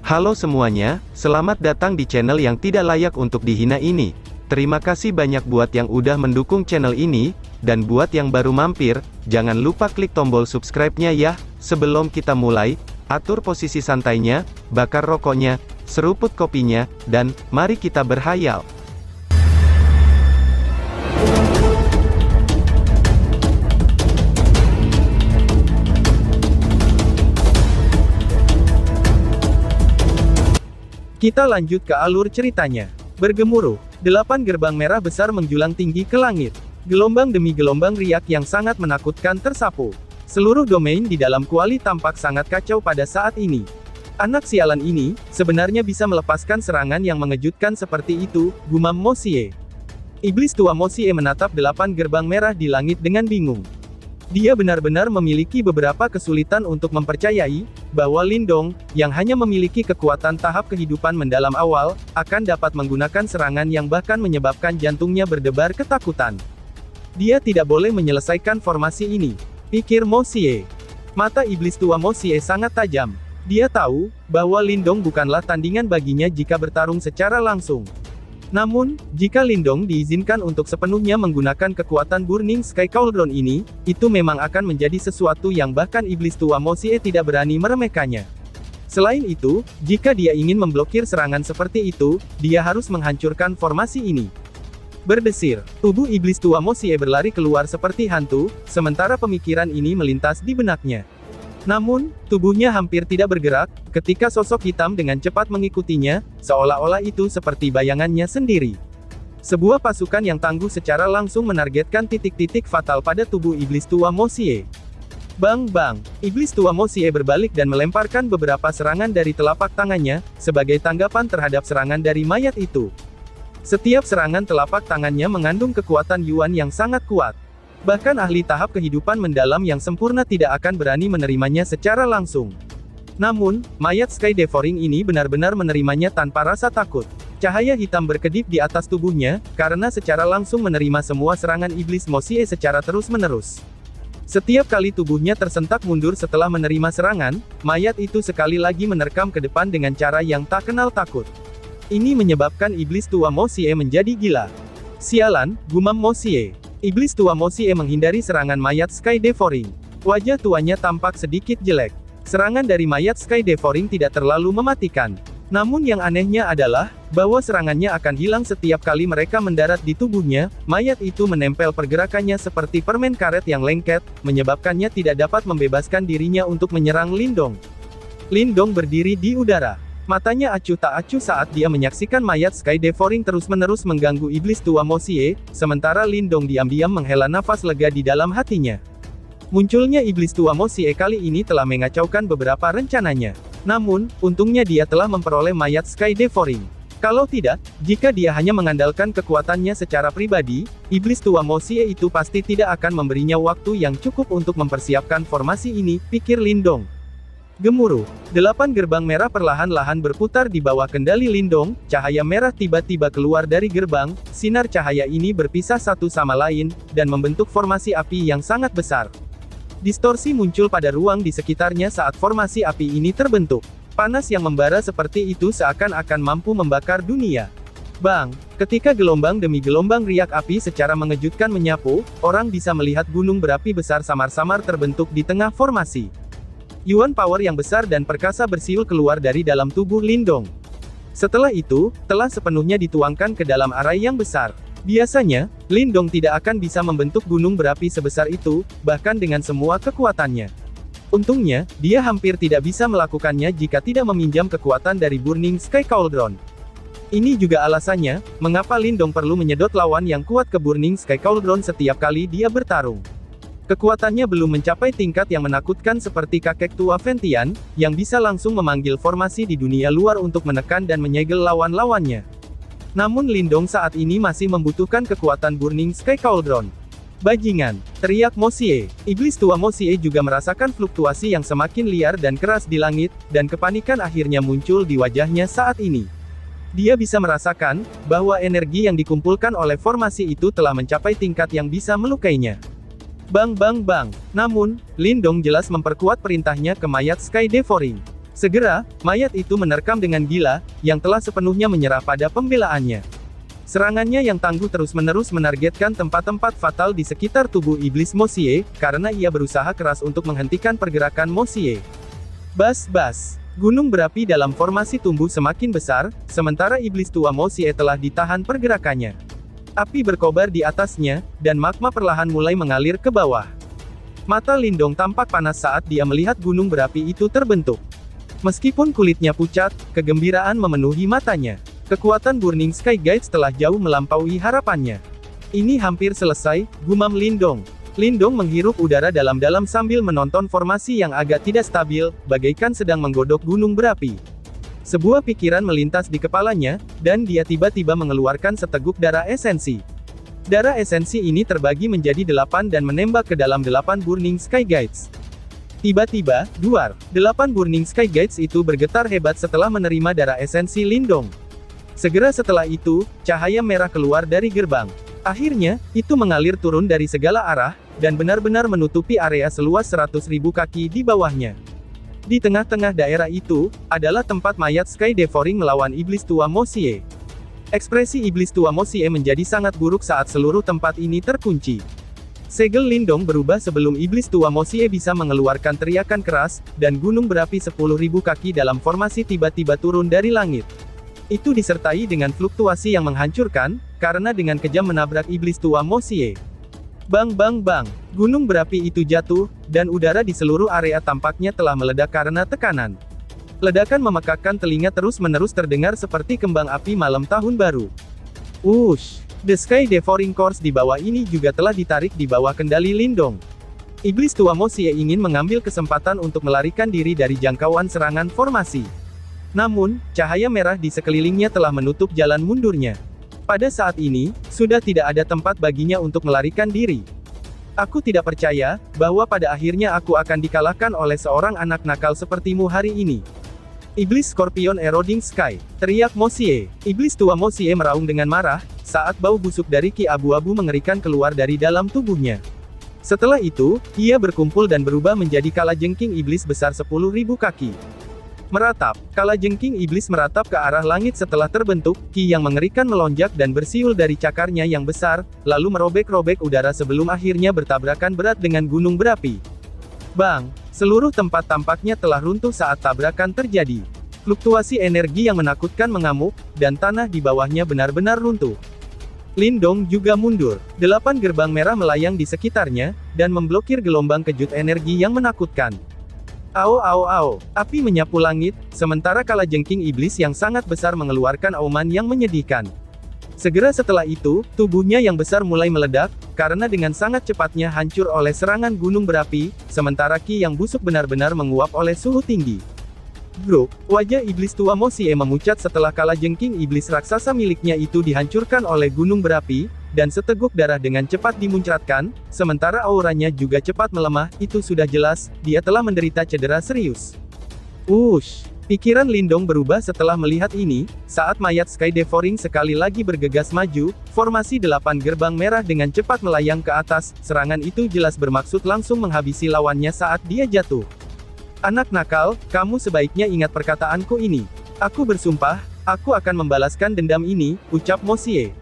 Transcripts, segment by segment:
Halo semuanya, selamat datang di channel yang tidak layak untuk dihina ini. Terima kasih banyak buat yang udah mendukung channel ini, dan buat yang baru mampir, jangan lupa klik tombol subscribe-nya ya. Sebelum kita mulai, atur posisi santainya, bakar rokoknya, seruput kopinya, dan mari kita berhayal. Kita lanjut ke alur ceritanya. Bergemuruh, 8 gerbang merah besar menjulang tinggi ke langit. Gelombang demi gelombang riak yang sangat menakutkan tersapu. Seluruh domain di dalam kuali tampak sangat kacau pada saat ini. Anak sialan ini, sebenarnya bisa melepaskan serangan yang mengejutkan seperti itu, gumam Mo Xie. Iblis tua Mo Xie menatap 8 gerbang merah di langit dengan bingung. Dia benar-benar memiliki beberapa kesulitan untuk mempercayai bahwa Lindong, yang hanya memiliki kekuatan tahap kehidupan mendalam awal, akan dapat menggunakan serangan yang bahkan menyebabkan jantungnya berdebar ketakutan. Dia tidak boleh menyelesaikan formasi ini, pikir Mo Xie. Mata iblis tua Mo Xie sangat tajam. Dia tahu bahwa Lindong bukanlah tandingan baginya jika bertarung secara langsung. Namun, jika Lindong diizinkan untuk sepenuhnya menggunakan kekuatan Burning Sky Cauldron ini, itu memang akan menjadi sesuatu yang bahkan iblis tua Mo Xie tidak berani meremehkannya. Selain itu, jika dia ingin memblokir serangan seperti itu, dia harus menghancurkan formasi ini. Berdesir, tubuh iblis tua Mo Xie berlari keluar seperti hantu, sementara pemikiran ini melintas di benaknya. Namun, tubuhnya hampir tidak bergerak, ketika sosok hitam dengan cepat mengikutinya, seolah-olah itu seperti bayangannya sendiri. Sebuah pasukan yang tangguh secara langsung menargetkan titik-titik fatal pada tubuh iblis tua Mo Xie. Bang bang, iblis tua Mo Xie berbalik dan melemparkan beberapa serangan dari telapak tangannya, sebagai tanggapan terhadap serangan dari mayat itu. Setiap serangan telapak tangannya mengandung kekuatan Yuan yang sangat kuat. Bahkan ahli tahap kehidupan mendalam yang sempurna tidak akan berani menerimanya secara langsung. Namun, mayat Sky Devouring ini benar-benar menerimanya tanpa rasa takut. Cahaya hitam berkedip di atas tubuhnya, karena secara langsung menerima semua serangan iblis Mo Xie secara terus-menerus. Setiap kali tubuhnya tersentak mundur setelah menerima serangan, mayat itu sekali lagi menerkam ke depan dengan cara yang tak kenal takut. Ini menyebabkan iblis tua Mo Xie menjadi gila. Sialan, gumam Mo Xie. Iblis tua Mo Xie menghindari serangan mayat Sky Devouring. Wajah tuanya tampak sedikit jelek. Serangan dari mayat Sky Devouring tidak terlalu mematikan. Namun yang anehnya adalah, bahwa serangannya akan hilang setiap kali mereka mendarat di tubuhnya, mayat itu menempel pergerakannya seperti permen karet yang lengket, menyebabkannya tidak dapat membebaskan dirinya untuk menyerang Lindong. Lindong berdiri di udara. Matanya acuh tak acuh saat dia menyaksikan mayat Sky Devouring terus-menerus mengganggu iblis tua Mo Xie, sementara Lindong diam-diam menghela nafas lega di dalam hatinya. Munculnya iblis tua Mo Xie kali ini telah mengacaukan beberapa rencananya. Namun, untungnya dia telah memperoleh mayat Sky Devouring. Kalau tidak, jika dia hanya mengandalkan kekuatannya secara pribadi, iblis tua Mo Xie itu pasti tidak akan memberinya waktu yang cukup untuk mempersiapkan formasi ini, pikir Lindong. Gemuruh, 8 gerbang merah perlahan-lahan berputar di bawah kendali Lindong, cahaya merah tiba-tiba keluar dari gerbang, sinar cahaya ini berpisah satu sama lain, dan membentuk formasi api yang sangat besar. Distorsi muncul pada ruang di sekitarnya saat formasi api ini terbentuk. Panas yang membara seperti itu seakan-akan mampu membakar dunia. Bang, ketika gelombang demi gelombang riak api secara mengejutkan menyapu, orang bisa melihat gunung berapi besar samar-samar terbentuk di tengah formasi. Yuan power yang besar dan perkasa bersiul keluar dari dalam tubuh Lindong. Setelah itu, telah sepenuhnya dituangkan ke dalam arai yang besar. Biasanya, Lindong tidak akan bisa membentuk gunung berapi sebesar itu, bahkan dengan semua kekuatannya. Untungnya, dia hampir tidak bisa melakukannya jika tidak meminjam kekuatan dari Burning Sky Cauldron. Ini juga alasannya, mengapa Lindong perlu menyedot lawan yang kuat ke Burning Sky Cauldron setiap kali dia bertarung. Kekuatannya belum mencapai tingkat yang menakutkan seperti kakek tua Ventian, yang bisa langsung memanggil formasi di dunia luar untuk menekan dan menyegel lawan-lawannya. Namun Lindong saat ini masih membutuhkan kekuatan Burning Sky Cauldron. Bajingan, teriak Mo Xie. Iblis tua Mo Xie juga merasakan fluktuasi yang semakin liar dan keras di langit, dan kepanikan akhirnya muncul di wajahnya saat ini. Dia bisa merasakan, bahwa energi yang dikumpulkan oleh formasi itu telah mencapai tingkat yang bisa melukainya. Bang bang bang. Namun, Lindong jelas memperkuat perintahnya ke mayat Sky Devouring. Segera, mayat itu menerkam dengan gila, yang telah sepenuhnya menyerah pada pembelaannya. Serangannya yang tangguh terus-menerus menargetkan tempat-tempat fatal di sekitar tubuh iblis Mosie, karena ia berusaha keras untuk menghentikan pergerakan Mosie. Bas-bas. Gunung berapi dalam formasi tumbuh semakin besar, sementara iblis tua Mosie telah ditahan pergerakannya. Api berkobar di atasnya, dan magma perlahan mulai mengalir ke bawah. Mata Lindong tampak panas saat dia melihat gunung berapi itu terbentuk. Meskipun kulitnya pucat, kegembiraan memenuhi matanya. Kekuatan Burning Sky Guides telah jauh melampaui harapannya. Ini hampir selesai, gumam Lindong. Lindong menghirup udara dalam-dalam sambil menonton formasi yang agak tidak stabil, bagaikan sedang menggodok gunung berapi. Sebuah pikiran melintas di kepalanya, dan dia tiba-tiba mengeluarkan seteguk darah esensi. Darah esensi ini terbagi menjadi 8 dan menembak ke dalam 8 Burning Sky Guides. Tiba-tiba, duar, 8 Burning Sky Guides itu bergetar hebat setelah menerima darah esensi Lindong. Segera setelah itu, cahaya merah keluar dari gerbang. Akhirnya, itu mengalir turun dari segala arah, dan benar-benar menutupi area seluas 100.000 kaki di bawahnya. Di tengah-tengah daerah itu, adalah tempat mayat Sky Devouring melawan iblis tua Mosie. Ekspresi iblis tua Mosie menjadi sangat buruk saat seluruh tempat ini terkunci. Segel Lindong berubah sebelum iblis tua Mosie bisa mengeluarkan teriakan keras, dan gunung berapi 10.000 kaki dalam formasi tiba-tiba turun dari langit. Itu disertai dengan fluktuasi yang menghancurkan, karena dengan kejam menabrak iblis tua Mosie. Bang bang bang, gunung berapi itu jatuh, dan udara di seluruh area tampaknya telah meledak karena tekanan. Ledakan memekakkan telinga terus-menerus terdengar seperti kembang api malam tahun baru. Wush! The Sky Devouring Course di bawah ini juga telah ditarik di bawah kendali Lindong. Iblis tua Mosie ingin mengambil kesempatan untuk melarikan diri dari jangkauan serangan formasi. Namun, cahaya merah di sekelilingnya telah menutup jalan mundurnya. Pada saat ini, sudah tidak ada tempat baginya untuk melarikan diri. Aku tidak percaya, bahwa pada akhirnya aku akan dikalahkan oleh seorang anak nakal sepertimu hari ini. Iblis Scorpion Eroding Sky, teriak Mosie. Iblis tua Mosie meraung dengan marah, saat bau busuk dari ki abu-abu mengerikan keluar dari dalam tubuhnya. Setelah itu, ia berkumpul dan berubah menjadi kalajengking iblis besar 10.000 kaki. Meratap, kalajengking iblis meratap ke arah langit setelah terbentuk, ki yang mengerikan melonjak dan bersiul dari cakarnya yang besar, lalu merobek-robek udara sebelum akhirnya bertabrakan berat dengan gunung berapi. Bang! Seluruh tempat tampaknya telah runtuh saat tabrakan terjadi. Fluktuasi energi yang menakutkan mengamuk, dan tanah di bawahnya benar-benar runtuh. Lindong juga mundur. 8 gerbang merah melayang di sekitarnya, dan memblokir gelombang kejut energi yang menakutkan. Ao ao ao, api menyapu langit, sementara kalajengking iblis yang sangat besar mengeluarkan auman yang menyedihkan. Segera setelah itu, tubuhnya yang besar mulai meledak, karena dengan sangat cepatnya hancur oleh serangan gunung berapi, sementara ki yang busuk benar-benar menguap oleh suhu tinggi. Bro, wajah iblis tua Mosie memucat setelah kalajengking iblis raksasa miliknya itu dihancurkan oleh gunung berapi, dan seteguk darah dengan cepat dimuncratkan, sementara auranya juga cepat melemah, itu sudah jelas, dia telah menderita cedera serius. Wush! Pikiran Lindong berubah setelah melihat ini, saat mayat Sky Devouring sekali lagi bergegas maju, formasi 8 gerbang merah dengan cepat melayang ke atas, serangan itu jelas bermaksud langsung menghabisi lawannya saat dia jatuh. Anak nakal, kamu sebaiknya ingat perkataanku ini. Aku bersumpah, aku akan membalaskan dendam ini, ucap Mosie.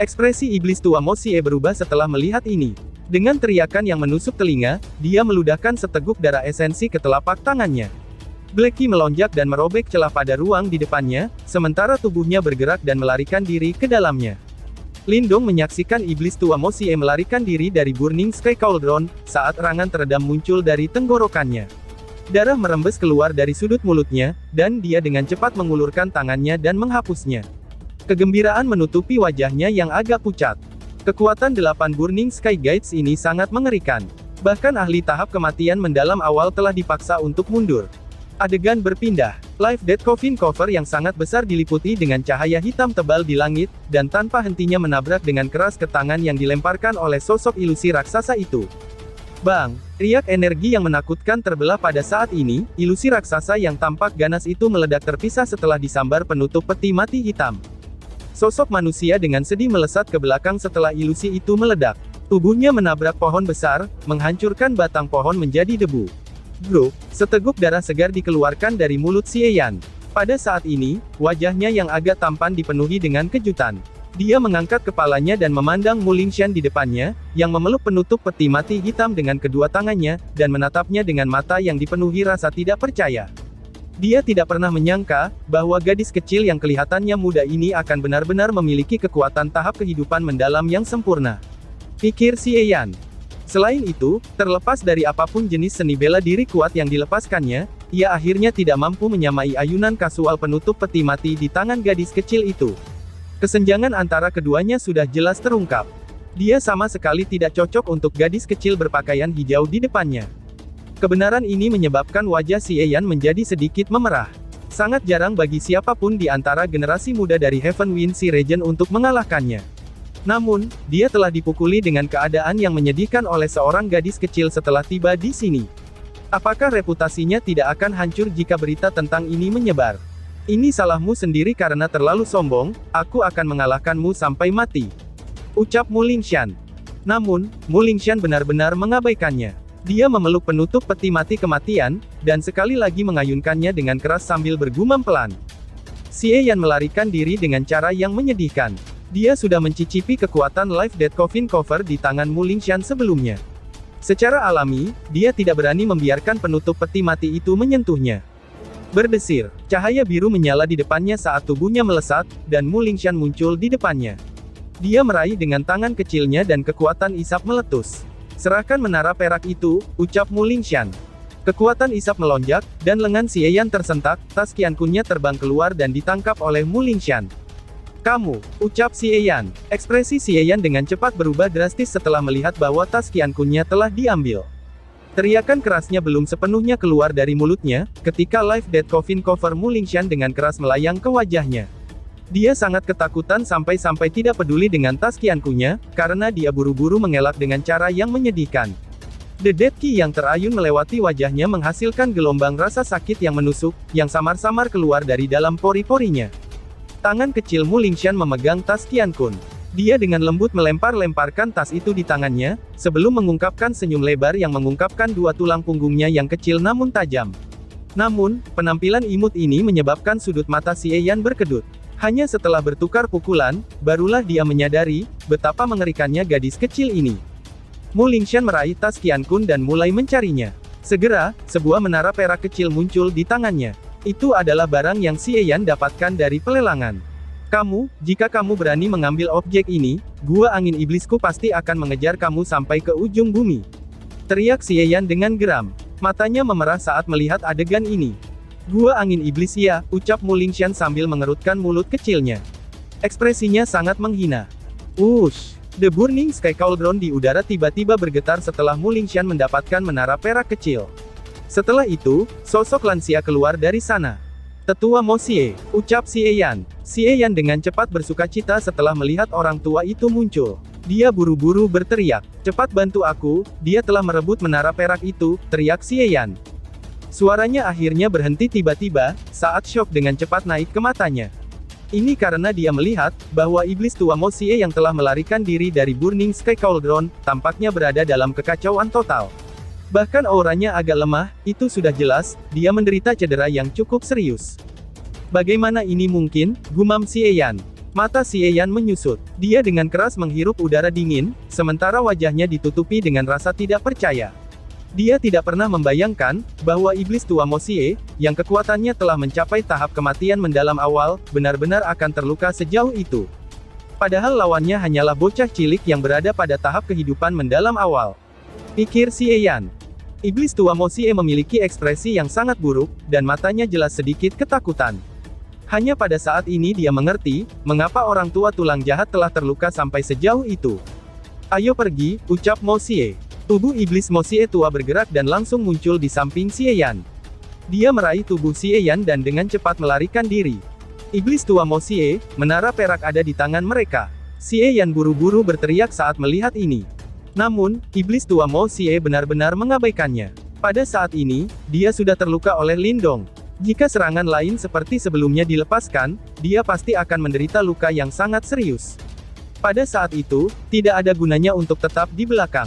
Ekspresi iblis tua Mosie berubah setelah melihat ini. Dengan teriakan yang menusuk telinga, dia meludahkan seteguk darah esensi ke telapak tangannya. Blacky melonjak dan merobek celah pada ruang di depannya, sementara tubuhnya bergerak dan melarikan diri ke dalamnya. Lindong menyaksikan iblis tua Mosie melarikan diri dari Burning Sky Cauldron, saat erangan teredam muncul dari tenggorokannya. Darah merembes keluar dari sudut mulutnya, dan dia dengan cepat mengulurkan tangannya dan menghapusnya. Kegembiraan menutupi wajahnya yang agak pucat. Kekuatan 8 Burning Sky Guides ini sangat mengerikan. Bahkan ahli tahap kematian mendalam awal telah dipaksa untuk mundur. Adegan berpindah. Live Death Coffin Cover yang sangat besar diliputi dengan cahaya hitam tebal di langit, dan tanpa hentinya menabrak dengan keras ke tangan yang dilemparkan oleh sosok ilusi raksasa itu. Bang! Riak energi yang menakutkan terbelah pada saat ini, ilusi raksasa yang tampak ganas itu meledak terpisah setelah disambar penutup peti mati hitam. Sosok manusia dengan sedih melesat ke belakang setelah ilusi itu meledak. Tubuhnya menabrak pohon besar, menghancurkan batang pohon menjadi debu. Bro, seteguk darah segar dikeluarkan dari mulut Xie Yan. Pada saat ini, wajahnya yang agak tampan dipenuhi dengan kejutan. Dia mengangkat kepalanya dan memandang Mu Lingshan di depannya, yang memeluk penutup peti mati hitam dengan kedua tangannya, dan menatapnya dengan mata yang dipenuhi rasa tidak percaya. Dia tidak pernah menyangka, bahwa gadis kecil yang kelihatannya muda ini akan benar-benar memiliki kekuatan tahap kehidupan mendalam yang sempurna. Pikir Xie Yan. Selain itu, terlepas dari apapun jenis seni bela diri kuat yang dilepaskannya, ia akhirnya tidak mampu menyamai ayunan kasual penutup peti mati di tangan gadis kecil itu. Kesenjangan antara keduanya sudah jelas terungkap. Dia sama sekali tidak cocok untuk gadis kecil berpakaian hijau di depannya. Kebenaran ini menyebabkan wajah Xie Yan menjadi sedikit memerah. Sangat jarang bagi siapapun di antara generasi muda dari Heaven Wind Sea Region untuk mengalahkannya. Namun, dia telah dipukuli dengan keadaan yang menyedihkan oleh seorang gadis kecil setelah tiba di sini. Apakah reputasinya tidak akan hancur jika berita tentang ini menyebar? Ini salahmu sendiri karena terlalu sombong, aku akan mengalahkanmu sampai mati. Ucap Mu Lingshan. Namun, Mu Lingshan benar-benar mengabaikannya. Dia memeluk penutup peti mati kematian, dan sekali lagi mengayunkannya dengan keras sambil bergumam pelan. Xie Yan melarikan diri dengan cara yang menyedihkan. Dia sudah mencicipi kekuatan Life Death Coffin Cover di tangan Mu Lingshan sebelumnya. Secara alami, dia tidak berani membiarkan penutup peti mati itu menyentuhnya. Berdesir, cahaya biru menyala di depannya saat tubuhnya melesat, dan Mu Lingshan muncul di depannya. Dia meraih dengan tangan kecilnya dan kekuatan isap meletus. Serahkan menara perak itu, ucap Mu Lingshan. Kekuatan isap melonjak, dan lengan Xie Yan tersentak, tas Qiankunnya terbang keluar dan ditangkap oleh Mu Lingshan. Kamu, ucap Xie Yan. Ekspresi Xie Yan dengan cepat berubah drastis setelah melihat bahwa tas Qiankunnya telah diambil. Teriakan kerasnya belum sepenuhnya keluar dari mulutnya, ketika Life Death Coffin Cover Mu Lingshan dengan keras melayang ke wajahnya. Dia sangat ketakutan sampai-sampai tidak peduli dengan tas Qiankunnya, karena dia buru-buru mengelak dengan cara yang menyedihkan. The Dead Key yang terayun melewati wajahnya menghasilkan gelombang rasa sakit yang menusuk, yang samar-samar keluar dari dalam pori-porinya. Tangan kecil Mu Lingshan memegang tas Qiankun. Dia dengan lembut melempar-lemparkan tas itu di tangannya, sebelum mengungkapkan senyum lebar yang mengungkapkan dua tulang punggungnya yang kecil namun tajam. Namun, penampilan imut ini menyebabkan sudut mata Xie Yan berkedut. Hanya setelah bertukar pukulan, barulah dia menyadari, betapa mengerikannya gadis kecil ini. Mu Lingshan meraih tas Qiankun dan mulai mencarinya. Segera, sebuah menara perak kecil muncul di tangannya. Itu adalah barang yang Xie Yan dapatkan dari pelelangan. Jika kamu berani mengambil objek ini, gua angin iblisku pasti akan mengejar kamu sampai ke ujung bumi. Teriak Xie Yan dengan geram. Matanya memerah saat melihat adegan ini. Gua angin iblis ya, ucap Mu Lingshan sambil mengerutkan mulut kecilnya. Ekspresinya sangat menghina. Wush! The Burning Sky Cauldron di udara tiba-tiba bergetar setelah Mu Lingshan mendapatkan menara perak kecil. Setelah itu, sosok lansia keluar dari sana. Tetua Mo Xie, ucap Xie Yan. Xie Yan dengan cepat bersukacita setelah melihat orang tua itu muncul. Dia buru-buru berteriak, cepat bantu aku, dia telah merebut menara perak itu, teriak Xie Yan. Suaranya akhirnya berhenti tiba-tiba, saat syok dengan cepat naik ke matanya. Ini karena dia melihat, bahwa iblis tua Mo Xie yang telah melarikan diri dari Burning Sky Cauldron, tampaknya berada dalam kekacauan total. Bahkan auranya agak lemah, itu sudah jelas, dia menderita cedera yang cukup serius. Bagaimana ini mungkin, gumam Xie Yan. Mata Xie Yan menyusut. Dia dengan keras menghirup udara dingin, sementara wajahnya ditutupi dengan rasa tidak percaya. Dia tidak pernah membayangkan, bahwa iblis tua Mo Xie, yang kekuatannya telah mencapai tahap kematian mendalam awal, benar-benar akan terluka sejauh itu. Padahal lawannya hanyalah bocah cilik yang berada pada tahap kehidupan mendalam awal. Pikir Xie Yan. Iblis tua Mo Xie memiliki ekspresi yang sangat buruk, dan matanya jelas sedikit ketakutan. Hanya pada saat ini dia mengerti, mengapa orang tua tulang jahat telah terluka sampai sejauh itu. Ayo pergi, ucap Mo Xie. Tubuh iblis Mo Xie tua bergerak dan langsung muncul di samping Xie Yan. Dia meraih tubuh Xie Yan dan dengan cepat melarikan diri. Iblis tua Mo Xie, menara perak ada di tangan mereka. Xie Yan buru-buru berteriak saat melihat ini. Namun, iblis tua Mo Xie benar-benar mengabaikannya. Pada saat ini, dia sudah terluka oleh Lindong. Jika serangan lain seperti sebelumnya dilepaskan, dia pasti akan menderita luka yang sangat serius. Pada saat itu, tidak ada gunanya untuk tetap di belakang.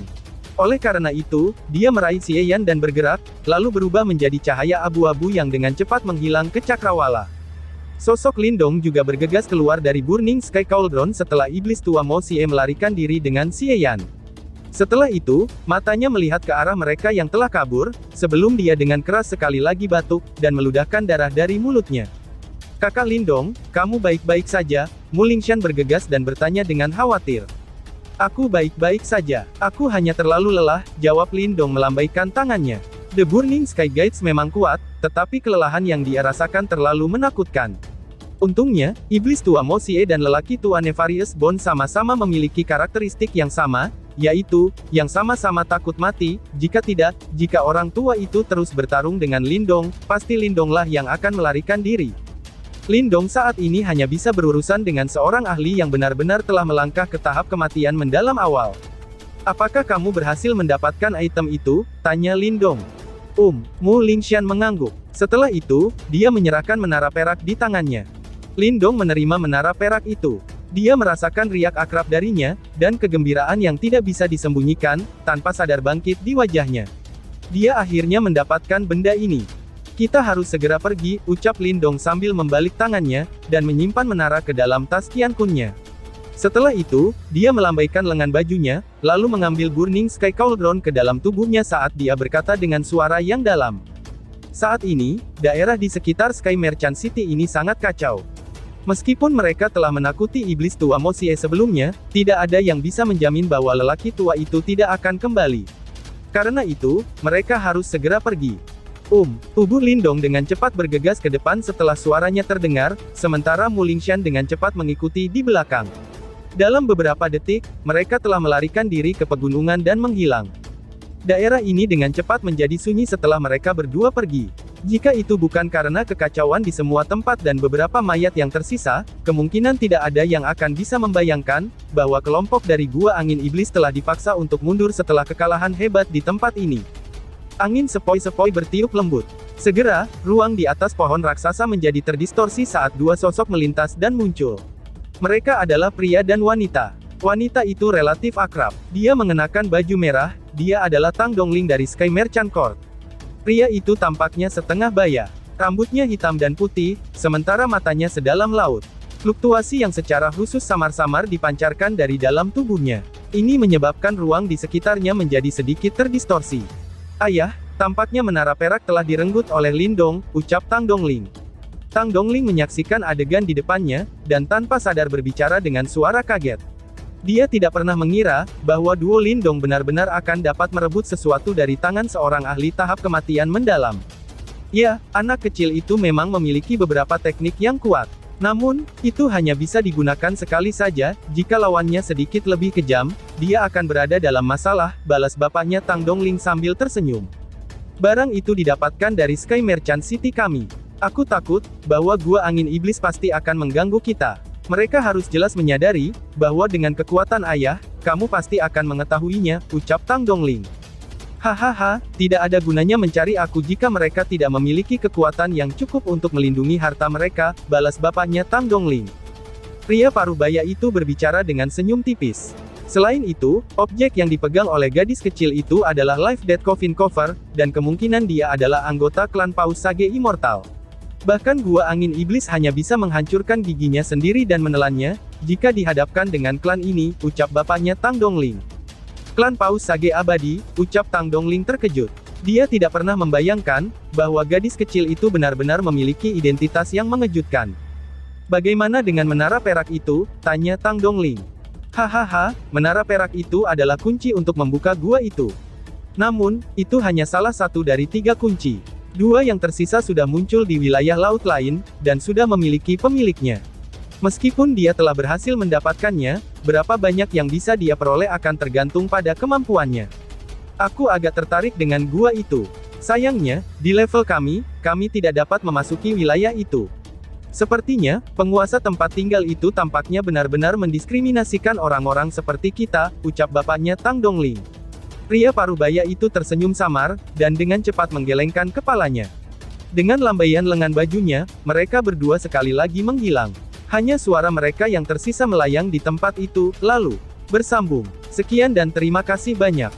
Oleh karena itu, dia meraih Xie Yan dan bergerak, lalu berubah menjadi cahaya abu-abu yang dengan cepat menghilang ke cakrawala. Sosok Lindong juga bergegas keluar dari Burning Sky Cauldron setelah iblis tua Mo Xie melarikan diri dengan Xie Yan. Setelah itu, matanya melihat ke arah mereka yang telah kabur, sebelum dia dengan keras sekali lagi batuk, dan meludahkan darah dari mulutnya. Kakak Lindong, kamu baik-baik saja? Mu Lingshan bergegas dan bertanya dengan khawatir. Aku baik-baik saja, aku hanya terlalu lelah, jawab Lindong melambaikan tangannya. The Burning Sky Gates memang kuat, tetapi kelelahan yang dia rasakan terlalu menakutkan. Untungnya, iblis tua Mo Xie dan lelaki tua Nefarious Bone sama-sama memiliki karakteristik yang sama, yaitu, yang sama-sama takut mati. Jika tidak, jika orang tua itu terus bertarung dengan Lindong, pasti Lindonglah yang akan melarikan diri. Lindong saat ini hanya bisa berurusan dengan seorang ahli yang benar-benar telah melangkah ke tahap kematian mendalam awal. Apakah kamu berhasil mendapatkan item itu? Tanya Lindong. Mu Lingshan mengangguk. Setelah itu, dia menyerahkan menara perak di tangannya. Lindong menerima menara perak itu. Dia merasakan riak akrab darinya, dan kegembiraan yang tidak bisa disembunyikan, tanpa sadar bangkit di wajahnya. Dia akhirnya mendapatkan benda ini. Kita harus segera pergi, ucap Lindong sambil membalik tangannya, dan menyimpan menara ke dalam tas Qiankunnya. Setelah itu, dia melambaikan lengan bajunya, lalu mengambil Burning Sky Cauldron ke dalam tubuhnya saat dia berkata dengan suara yang dalam. Saat ini, daerah di sekitar Sky Merchant City ini sangat kacau. Meskipun mereka telah menakuti iblis tua Mo Xie sebelumnya, tidak ada yang bisa menjamin bahwa lelaki tua itu tidak akan kembali. Karena itu, mereka harus segera pergi. Tubuh Lindong dengan cepat bergegas ke depan setelah suaranya terdengar, sementara Mu Lingshan dengan cepat mengikuti di belakang. Dalam beberapa detik, mereka telah melarikan diri ke pegunungan dan menghilang. Daerah ini dengan cepat menjadi sunyi setelah mereka berdua pergi. Jika itu bukan karena kekacauan di semua tempat dan beberapa mayat yang tersisa, kemungkinan tidak ada yang akan bisa membayangkan, bahwa kelompok dari Gua Angin Iblis telah dipaksa untuk mundur setelah kekalahan hebat di tempat ini. Angin sepoi-sepoi bertiup lembut. Segera, ruang di atas pohon raksasa menjadi terdistorsi saat dua sosok melintas dan muncul. Mereka adalah pria dan wanita. Wanita itu relatif akrab. Dia mengenakan baju merah, dia adalah Tang Dongling dari Sky Merchant Court. Pria itu tampaknya setengah baya. Rambutnya hitam dan putih, sementara matanya sedalam laut. Fluktuasi yang secara khusus samar-samar dipancarkan dari dalam tubuhnya. Ini menyebabkan ruang di sekitarnya menjadi sedikit terdistorsi. Ayah, tampaknya menara perak telah direnggut oleh Lindong, ucap Tang Dongling. Tang Dongling menyaksikan adegan di depannya, dan tanpa sadar berbicara dengan suara kaget. Dia tidak pernah mengira, bahwa duo Lindong benar-benar akan dapat merebut sesuatu dari tangan seorang ahli tahap kematian mendalam. Ya, anak kecil itu memang memiliki beberapa teknik yang kuat. Namun, itu hanya bisa digunakan sekali saja, jika lawannya sedikit lebih kejam, dia akan berada dalam masalah, balas bapaknya Tang Dongling sambil tersenyum. Barang itu didapatkan dari Sky Merchant City kami. Aku takut, bahwa Gua Angin Iblis pasti akan mengganggu kita. Mereka harus jelas menyadari, bahwa dengan kekuatan ayah, kamu pasti akan mengetahuinya, ucap Tang Dongling. Hahaha, tidak ada gunanya mencari aku jika mereka tidak memiliki kekuatan yang cukup untuk melindungi harta mereka, balas bapaknya Tang Dongling. Pria parubaya itu berbicara dengan senyum tipis. Selain itu, objek yang dipegang oleh gadis kecil itu adalah Life Death Coffin Cover, dan kemungkinan dia adalah anggota klan Paus Sage Immortal. Bahkan Gua Angin Iblis hanya bisa menghancurkan giginya sendiri dan menelannya, jika dihadapkan dengan klan ini, ucap bapaknya Tang Dongling. Klan Paus Sage Abadi, ucap Tang Dongling terkejut. Dia tidak pernah membayangkan, bahwa gadis kecil itu benar-benar memiliki identitas yang mengejutkan. Bagaimana dengan menara perak itu? Tanya Tang Dongling. Hahaha, menara perak itu adalah kunci untuk membuka gua itu. Namun, itu hanya salah satu dari 3 kunci. 2 yang tersisa sudah muncul di wilayah laut lain, dan sudah memiliki pemiliknya. Meskipun dia telah berhasil mendapatkannya, berapa banyak yang bisa dia peroleh akan tergantung pada kemampuannya. Aku agak tertarik dengan gua itu. Sayangnya, di level kami tidak dapat memasuki wilayah itu. Sepertinya, penguasa tempat tinggal itu tampaknya benar-benar mendiskriminasikan orang-orang seperti kita, ucap bapaknya Tang Dongling. Pria parubaya itu tersenyum samar, dan dengan cepat menggelengkan kepalanya. Dengan lambaian lengan bajunya, mereka berdua sekali lagi menghilang. Hanya suara mereka yang tersisa melayang di tempat itu, lalu bersambung. Sekian dan terima kasih banyak.